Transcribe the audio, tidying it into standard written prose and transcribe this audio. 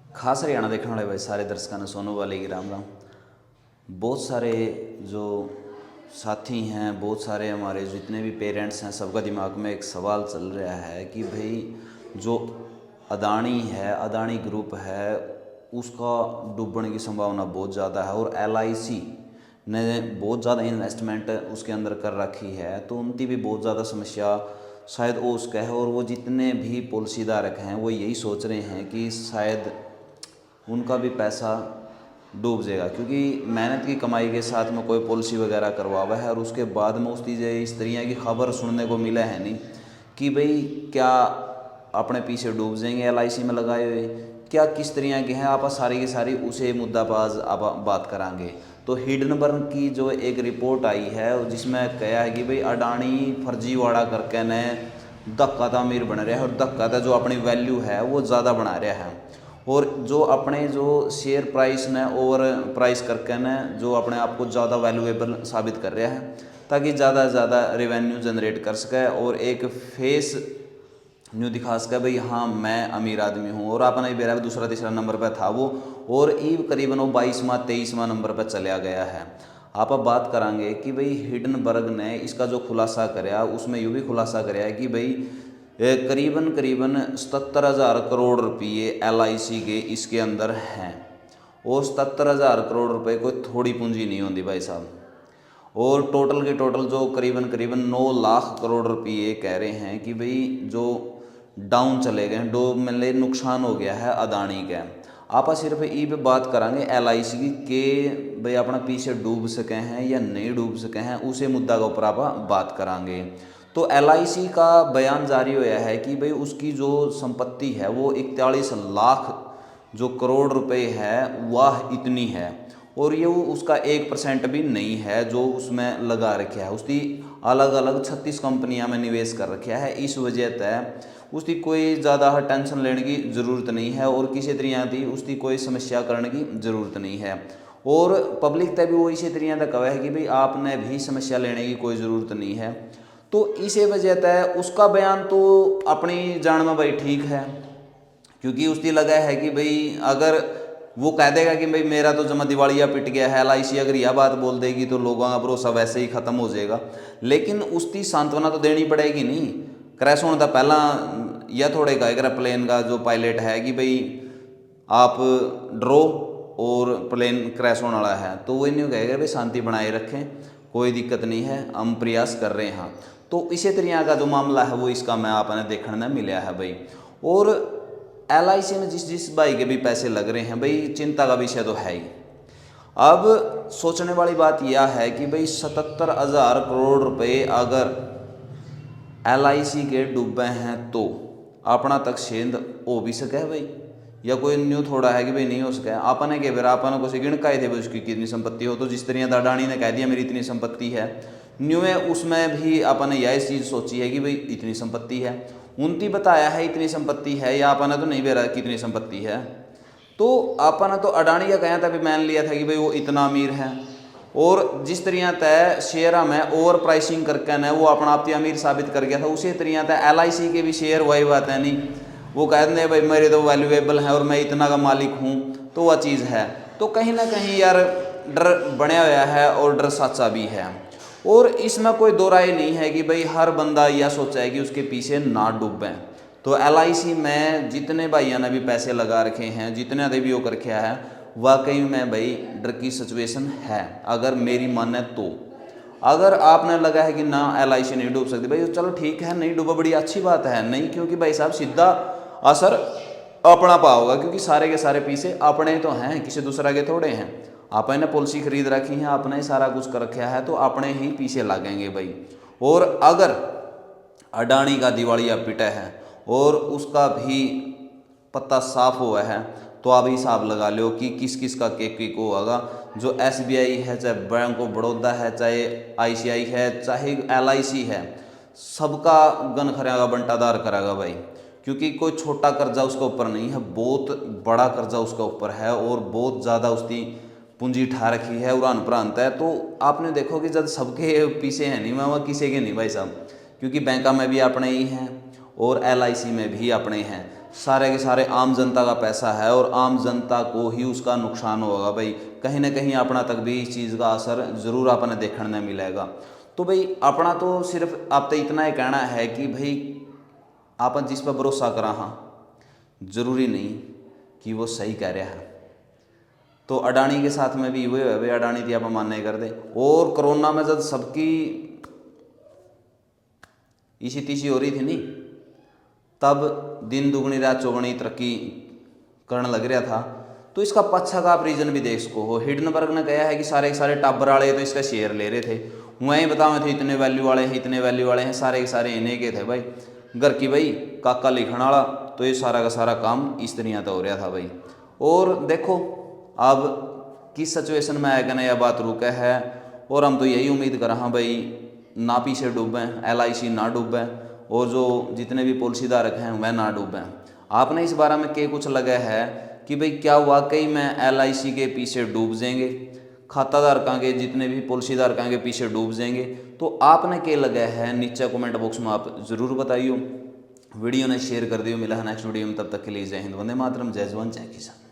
खास हरियाणा देखने वाले भाई सारे दर्शकों ने सोनू वाले की राम राम। बहुत सारे जो साथी हैं, बहुत सारे हमारे जितने भी पेरेंट्स हैं, सबका दिमाग में एक सवाल चल रहा है कि भाई जो अदानी है, अदानी ग्रुप है, उसका डूबने की संभावना बहुत ज़्यादा है और LIC ने बहुत ज़्यादा इन्वेस्टमेंट उसके अंदर कर रखी है, तो उनकी भी बहुत ज़्यादा समस्या शायद वो उसका है। और वो जितने भी पॉलिसी धारक हैं वो यही सोच रहे हैं कि शायद उनका भी पैसा डूब जाएगा, क्योंकि मेहनत की कमाई के साथ में कोई पॉलिसी वगैरह करवा हुआ है और उसके बाद में उसकी इस तरह की खबर सुनने को मिला है नहीं कि भाई क्या अपने पीछे डूब जाएंगे LIC में लगाए हुए, क्या किस तरह के हैं। आप सारी की सारी उसे मुद्दा पर आप बात करांगे। तो हिडनबर्ग की जो एक रिपोर्ट आई है जिसमें कहा है कि भाई अडानी फर्जीवाड़ा करके ने धक्का था अमीर बन रहा है और धक्का था जो अपनी वैल्यू है वो ज़्यादा बना रहा है, और जो अपने जो शेयर प्राइस ने ओवर प्राइस करके ने जो अपने आप को ज़्यादा वैल्यूएबल साबित कर रहा है ताकि ज़्यादा से ज़्यादा रेवेन्यू जनरेट कर सके और एक फेस न्यू दिखा सके भाई हाँ मैं अमीर आदमी हूँ। और अपना ही बेरा दूसरा तीसरा नंबर पर था वो, और ईव करीबन वो 22वां 23वां नंबर पर चला गया है। आप अब बात करांगे कि भाई हिडनबर्ग ने इसका जो खुलासा कराया उसमें यूँ भी खुलासा कराया है कि भाई करीबन करीबन 77,000 करोड़ रुपये LIC के इसके अंदर हैं, और 77,000 करोड़ रुपए कोई थोड़ी पूंजी नहीं होती भाई साहब। और टोटल के टोटल जो करीबन करीबन 9 लाख करोड़ रुपये कह रहे हैं कि भाई जो डाउन चले गए, डो मतलब नुकसान हो गया है अदानी का। आप सिर्फ ये पे बात करांगे LIC की कि भाई अपना पीछे डूब सके हैं या नहीं डूब सके हैं, उसे मुद्दा के ऊपर आप बात करांगे। तो LIC का बयान जारी हुआ है कि भाई उसकी जो संपत्ति है वो 41 लाख जो करोड़ रुपए है वह इतनी है, और ये वो उसका 1% भी नहीं है जो उसमें लगा रखा है। उसकी अलग अलग 36 कंपनियां में निवेश कर रखा है। इस वजह से उसकी कोई ज़्यादा टेंशन लेने की ज़रूरत नहीं है और किसी तरह की उसकी कोई समस्या करने की ज़रूरत नहीं है। और पब्लिक तक भी वो इसी तरह का कहा है कि भाई आपने भी समस्या लेने की कोई ज़रूरत नहीं है। तो इसी वजह से उसका बयान तो अपनी जान में भाई ठीक है, क्योंकि उसकी लगा है कि भाई अगर वो कह देगा कि भाई मेरा तो जमा दिवालिया पिट गया है, LIC अगर यह बात बोल देगी तो लोगों का भरोसा वैसे ही ख़त्म हो जाएगा। लेकिन उसकी सांत्वना तो देनी पड़ेगी नहीं। क्रैश होने का पहला यह थोड़े कहेगा प्लेन का जो पायलट है कि भाई आप डरो और प्लेन क्रैश होने वाला है, तो वो नहीं कहेगा भाई शांति बनाए रखें, कोई दिक्कत नहीं है, हम प्रयास कर रहे हैं। तो इसी तरह का जो मामला है वो इसका मैं आपने देखने में मिला है भाई। और LIC में जिस जिस भाई के भी पैसे लग रहे हैं भाई चिंता का विषय तो है ही। अब सोचने वाली बात यह है कि भाई 77,000 करोड़ रुपए अगर LIC के डूबे हैं तो अपना तक सेंध हो भी सके भाई, या कोई न्यू थोड़ा है कि भाई नहीं हो सके। आपने के बेरा आपने को गिण का थे भाई उसकी कितनी संपत्ति हो, तो जिस तरह अडानी ने कह दिया मेरी इतनी संपत्ति है, न्यू है उसमें भी आपने यह चीज़ सोची है कि भाई इतनी संपत्ति है, उनकी बताया है इतनी संपत्ति है, या आपने तो नहीं बेरा कितनी संपत्ति है। तो आपने तो अडानी का कहा था भी मान लिया था कि भाई वो इतना अमीर है, और जिस तरह तय शेयर में ओवर प्राइसिंग करके न वो अपना आप अमीर साबित कर गया था, उसी तरह तय LIC के भी शेयर वही बात है नहीं, वो कहते हैं भाई मेरे तो वैल्यूएबल है और मैं इतना का मालिक हूँ, तो वह चीज़ है। तो कहीं ना कहीं यार डर बना हुआ है और डर सच्चा भी है। और इसमें कोई दो राय नहीं है कि भाई हर बंदा यह सोचा है कि उसके पीछे ना डूबें। तो LIC में जितने भाइयों ने भी पैसे लगा रखे हैं, जितने ने भी वो कर रखा है, वाकई में भाई डर की सिचुएशन है अगर मेरी माने तो। अगर आपने लगा है कि ना LIC नहीं डूब सकती भाई, चलो ठीक है, नहीं डूबा बड़ी अच्छी बात है, नहीं क्योंकि भाई साहब सीधा असर अपना पाओगा, क्योंकि सारे के सारे पीछे अपने तो हैं, किसी दूसरा के थोड़े हैं। आपने पॉलिसी खरीद रखी है, आपने ही सारा कुछ कर रखा है, तो अपने ही पीछे लगेंगे भाई। और अगर अडानी का दिवालिया पिटा है और उसका भी पत्ता साफ हुआ है, तो आप हिसाब लगा लो कि किस किस का केक होगा। जो SBI है, चाहे बैंक ऑफ बड़ौदा है, चाहे ICI है, चाहे LIC है, सबका गन खरेगा बंटादार करेगा भाई, क्योंकि कोई छोटा कर्जा उसके ऊपर नहीं है, बहुत बड़ा कर्जा उसके ऊपर है और बहुत ज़्यादा उसकी पूंजी उठा रखी है उड़ान प्रांत है। तो आपने देखो कि जब सबके पीछे हैं नहीं, मैं किसी के नहीं भाई साहब, क्योंकि बैंका में भी अपने ही हैं और LIC में भी अपने हैं। सारे के सारे आम जनता का पैसा है और आम जनता को ही उसका नुकसान होगा भाई। कहीं ना कहीं अपना तक भी इस चीज़ का असर ज़रूर अपने देखने मिलेगा। तो भाई अपना तो सिर्फ आप तो इतना ही कहना है कि भाई आप जिस पर भरोसा करा हाँ ज़रूरी नहीं कि वो सही कह रहा है। तो अडानी के साथ में भी वही है भाई, अडानी थी आप मानने कर दे। और कोरोना में जब सबकी इसी तीसी हो रही थी नहीं, तब दिन दुगनी रात चौगुनी तरक्की करने लग रहा था। तो इसका पच्छा का आप रीजन भी देख सको हो। हिडनबर्ग ने कहा है कि सारे के सारे टाबर वाले तो इसका शेयर ले रहे थे, वहीं बतावे थे इतने वैल्यू वाले हैं इतने वैल्यू वाले हैं, सारे के सारे इन्हें के थे भाई। घर की भाई काका लिखण वाला, तो ये सारा का सारा काम इस तरह तो हो रहा था भाई। और देखो अब किस सिचुएशन में आएगा ना यह बात रुका है। और हम तो यही उम्मीद कर हाँ भाई ना पीछे डूबें, LIC ना डूबें और जो जितने भी पॉलिसी धारक हैं वह ना डूबें। आपने इस बारे में क्या कुछ लगा है कि भाई क्या वाकई में LIC के पीछे डूब जाएंगे, खाता धारकों के जितने भी पॉलिसी धारकों के पीछे डूब जाएंगे? तो आपने क्या लगा है नीचे कमेंट बॉक्स में आप ज़रूर बताइए। वीडियो ने शेयर कर दियो। मिला है नेक्स्ट वीडियो में, तब तक के लिए जय हिंद, वंदे मातरम, जय जवान जय किसान।